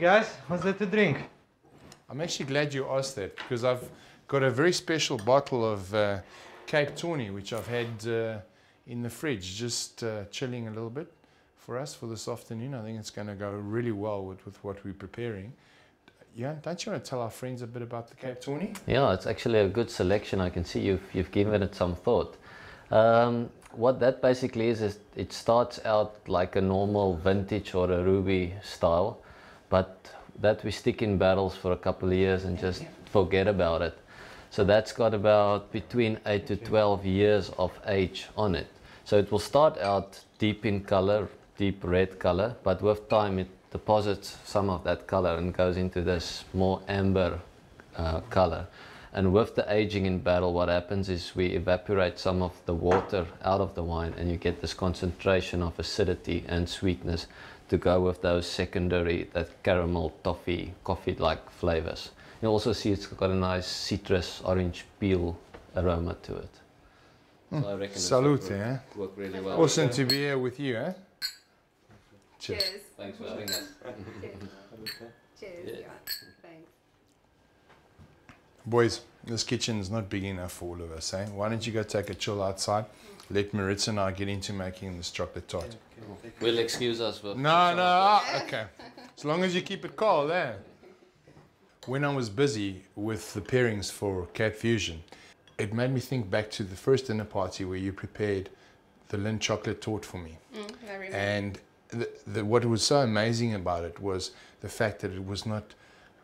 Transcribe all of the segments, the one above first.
guys, what's there to drink? I'm actually glad you asked that because I've got a very special bottle of Cape Tawny which I've had in the fridge, just chilling a little bit for us for this afternoon. I think it's going to go really well with what we're preparing. Johann, don't you want to tell our friends a bit about the Cape Tawny? Yeah, it's actually a good selection. I can see you've given it some thought. What that basically is it starts out like a normal vintage or a ruby style, but that we stick in barrels for a couple of years and just forget about it. So that's got about between 8 to 12 years of age on it. So it will start out deep in color, deep red color, but with time it deposits some of that color and goes into this more amber color. And with the aging in barrel, what happens is we evaporate some of the water out of the wine and you get this concentration of acidity and sweetness to go with those secondary, that caramel, toffee, coffee-like flavors. You also see it's got a nice citrus, orange peel aroma to it. So I reckon Salute, eh? work really well. Awesome to be here with you, eh? Cheers. Thanks for having us. Cheers. Yeah. Yeah. Thanks. Boys, this kitchen is not big enough for all of us, eh? Why don't you go take a chill outside? Let Maritsa and I get into making this chocolate tart. We'll excuse us for... No, okay. As long as you keep it cold, eh? When I was busy with the pairings for Cape Fusion, it made me think back to the first dinner party where you prepared the Lindt Chocolate Torte for me. I remember. And what was so amazing about it was the fact that it was not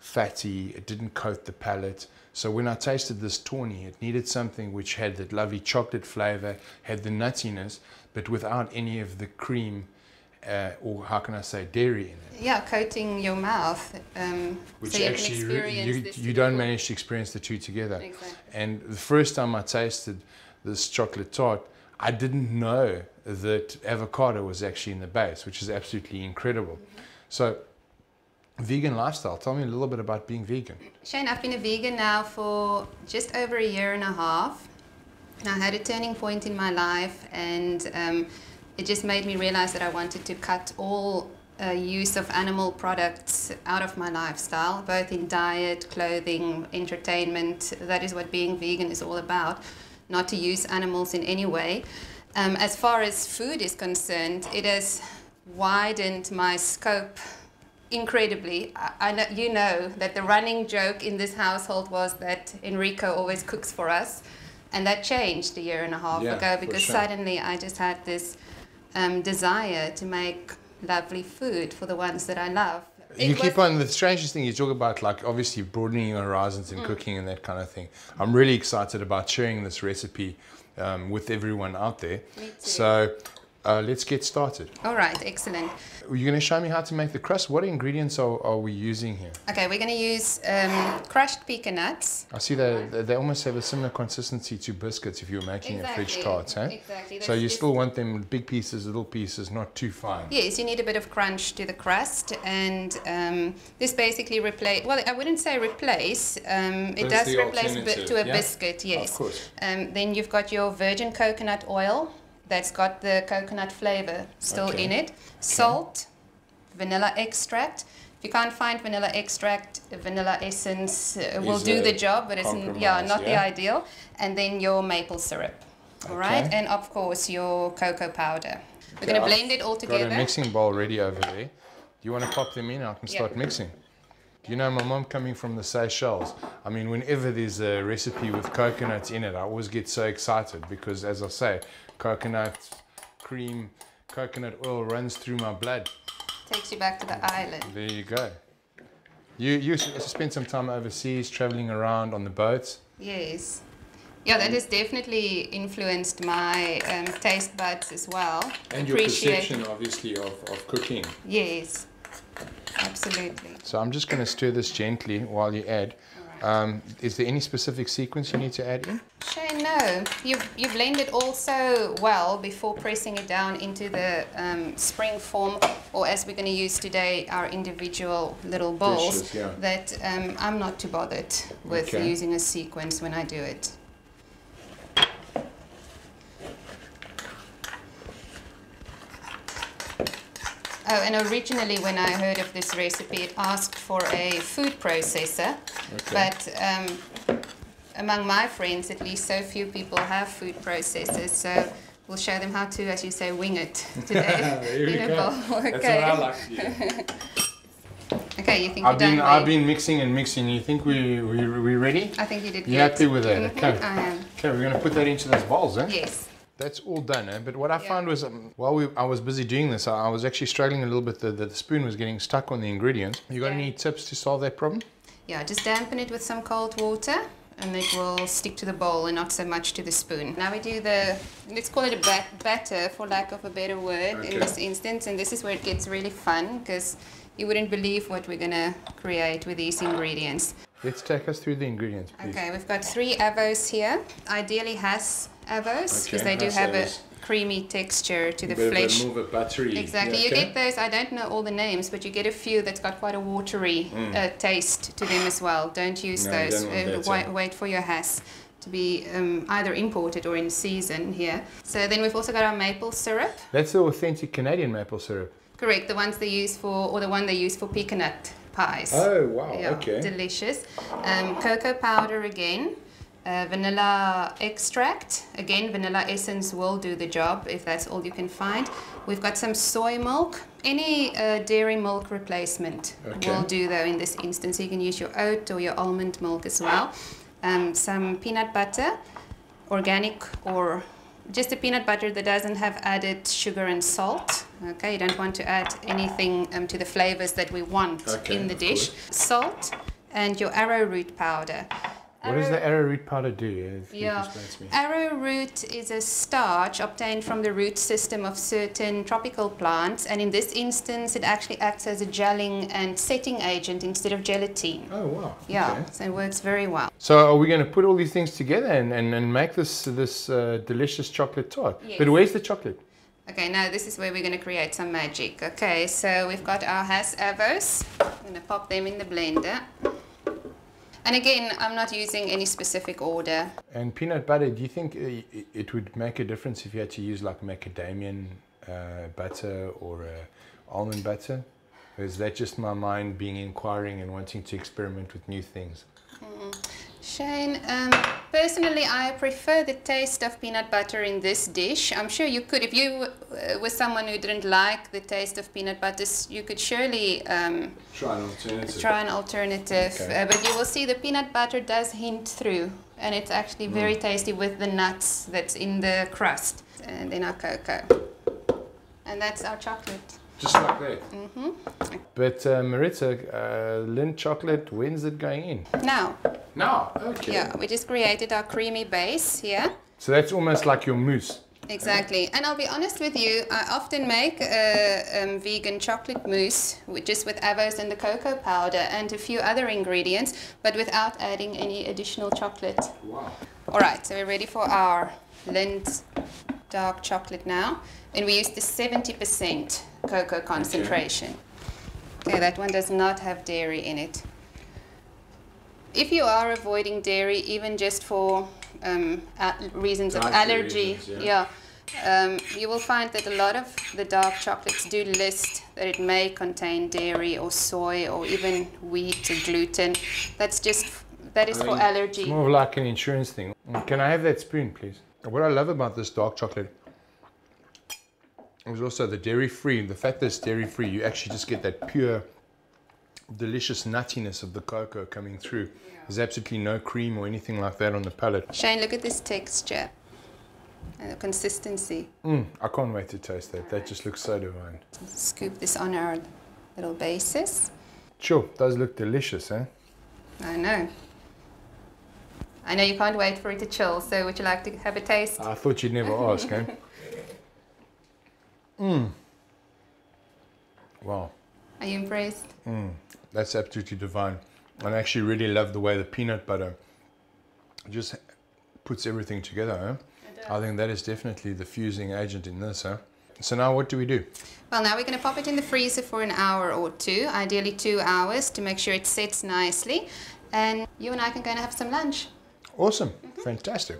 fatty, it didn't coat the palate. So when I tasted this Tawny, it needed something which had that lovely chocolate flavor, had the nuttiness, but without any of the cream, or how can I say, dairy in it. Yeah, coating your mouth. Which so you actually, can experience you don't manage to experience the two together. Exactly. And the first time I tasted this chocolate tart, I didn't know that avocado was actually in the base, which is absolutely incredible. So, vegan lifestyle, tell me a little bit about being vegan. Shane, I've been a vegan now for just over a year and a half. I had a turning point in my life and it just made me realize that I wanted to cut all use of animal products out of my lifestyle, both in diet, clothing, entertainment. That is what being vegan is all about, not to use animals in any way. As far as food is concerned, it has widened my scope incredibly. I know, you know that the running joke in this household was that Enrico always cooks for us, and that changed a year and a half ago because suddenly I just had this desire to make lovely food for the ones that I love. You keep on, the strangest thing you talk about, like obviously broadening your horizons in cooking and that kind of thing. I'm really excited about sharing this recipe with everyone out there. Me too. So let's get started. All right, excellent. Are you going to show me how to make the crust? What ingredients are we using here? Okay, we're going to use crushed pecan nuts. I see they almost have a similar consistency to biscuits if you're making a fridge tart, eh? Exactly. So you still want them big pieces, little pieces, not too fine. Yes, you need a bit of crunch to the crust, and this basically replace. Well, I wouldn't say replace. It does replace to a biscuit. Yes. Of course. Then you've got your virgin coconut oil. That's got the coconut flavor still in it. Salt, vanilla extract. If you can't find vanilla extract, vanilla essence will do the job, but it's not the ideal. And then your maple syrup. All right, and of course your cocoa powder. We're going to blend it all together. Got a mixing bowl ready over there. Do you want to pop them in? I can start mixing. You know, my mom coming from the Seychelles, I mean, whenever there's a recipe with coconuts in it, I always get so excited because, as I say, coconut cream, coconut oil runs through my blood. Takes you back to the island. There you go. You spent some time overseas, traveling around on the boats. Yes. Yeah, that has definitely influenced my taste buds as well. And your perception, obviously, of cooking. Yes. Absolutely. So I'm just going to stir this gently while you add. Is there any specific sequence you need to add in? Shane, no. You blend it all so well before pressing it down into the spring form, or as we're going to use today, our individual little bowls, dishes, that I'm not too bothered with using a sequence when I do it. Oh, and originally when I heard of this recipe, it asked for a food processor. Okay. But among my friends, at least, so few people have food processors. So we'll show them how to, as you say, wing it today in a bowl. Okay. That's what I like to do. Okay, you think you're done? I've been mixing and mixing. You think we ready? I think you did good. You happy with that? Okay. I am. Okay, we're going to put that into those bowls, eh? Yes. That's all done, eh? But what I found was, while I was busy doing this, I was actually struggling a little bit. The spoon was getting stuck on the ingredients. You got any tips to solve that problem? Yeah, just dampen it with some cold water and it will stick to the bowl and not so much to the spoon. Now we do let's call it a batter for lack of a better word in this instance. And this is where it gets really fun because you wouldn't believe what we're going to create with these ingredients. Let's take us through the ingredients, please. Okay, we've got 3 avos here. Ideally has avos because they do have a creamy texture to the flesh. More of a buttery. Exactly. You get those, I don't know all the names, but you get a few that's got quite a watery taste to them as well. Don't use those. Wait for your Hass to be either imported or in season here. So then we've also got our maple syrup. That's the authentic Canadian maple syrup. Correct, the ones they use for, the one they use for pecanut pies. Oh, wow, yeah, okay. Delicious. Cocoa powder again. Vanilla extract. Again, vanilla essence will do the job if that's all you can find. We've got some soy milk. Any dairy milk replacement will do though in this instance. You can use your oat or your almond milk as well. Some peanut butter, organic or just a peanut butter that doesn't have added sugar and salt. Okay, you don't want to add anything to the flavors that we want in the dish. Salt and your arrowroot powder. What does the arrowroot powder do? Arrowroot is a starch obtained from the root system of certain tropical plants, and in this instance it actually acts as a gelling and setting agent instead of gelatine. Oh wow. Yeah, okay. so it works very well. So are we going to put all these things together and make this delicious chocolate tart? Yes. But where's the chocolate? Okay, now this is where we're going to create some magic. Okay, so we've got our Hass avos. I'm going to pop them in the blender. And again, I'm not using any specific order. And peanut butter, do you think it would make a difference if you had to use like macadamian butter or almond butter? Or is that just my mind being inquiring and wanting to experiment with new things? Shane, personally I prefer the taste of peanut butter in this dish. I'm sure you could, if you were someone who didn't like the taste of peanut butter, you could surely try an alternative. Okay. But you will see the peanut butter does hint through, and it's actually very tasty with the nuts that's in the crust. And then our cocoa. And that's our chocolate. Just like that. But Maritsa, Lindt Chocolate, when's it going in? Now. Now, okay. Yeah, we just created our creamy base here. So that's almost like your mousse. Exactly. And I'll be honest with you, I often make a vegan chocolate mousse just with avos and the cocoa powder and a few other ingredients, but without adding any additional chocolate. Wow. All right, so we're ready for our Lindt dark chocolate now. And we use the 70% cocoa concentration. Okay, that one does not have dairy in it. If you are avoiding dairy, even just for reasons of allergy, you will find that a lot of the dark chocolates do list that it may contain dairy or soy or even wheat or gluten. That is for allergy. It's more of like an insurance thing. Can I have that spoon, please? What I love about this dark chocolate is also the dairy-free. The fact that it's dairy-free, you actually just get that pure, delicious nuttiness of the cocoa coming through. There's absolutely no cream or anything like that on the palate. Shane, look at this texture and the consistency. I can't wait to taste that. That just looks so divine. Scoop this on our little bases. Sure, does look delicious, eh? I know. I know you can't wait for it to chill, so would you like to have a taste? I thought you'd never ask, eh? Wow. Are you impressed? That's absolutely divine. And I actually really love the way the peanut butter just puts everything together. Huh? I think that is definitely the fusing agent in this. Huh? So now what do we do? Well, now we're going to pop it in the freezer for an hour or two, ideally 2 hours, to make sure it sets nicely. And you and I can go and have some lunch. Awesome. Fantastic.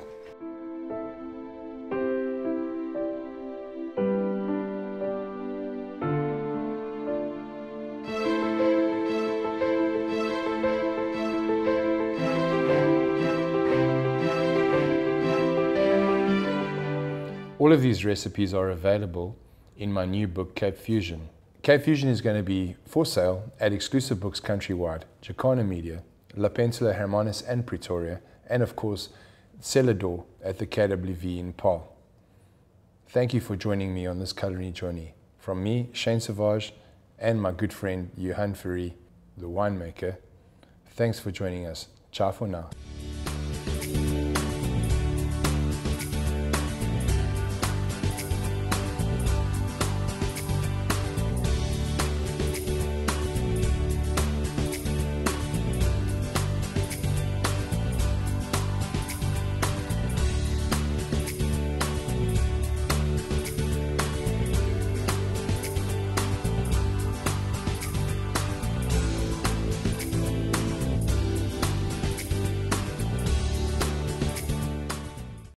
All of these recipes are available in my new book, Cape Fusion. Cape Fusion is going to be for sale at exclusive books countrywide, Jacana Media, Lapentola, Hermanus and Pretoria, and of course, Celador at the KWV in Paarl. Thank you for joining me on this culinary journey. From me, Shane Sauvage, and my good friend Johann Fourie, the winemaker, thanks for joining us. Ciao for now.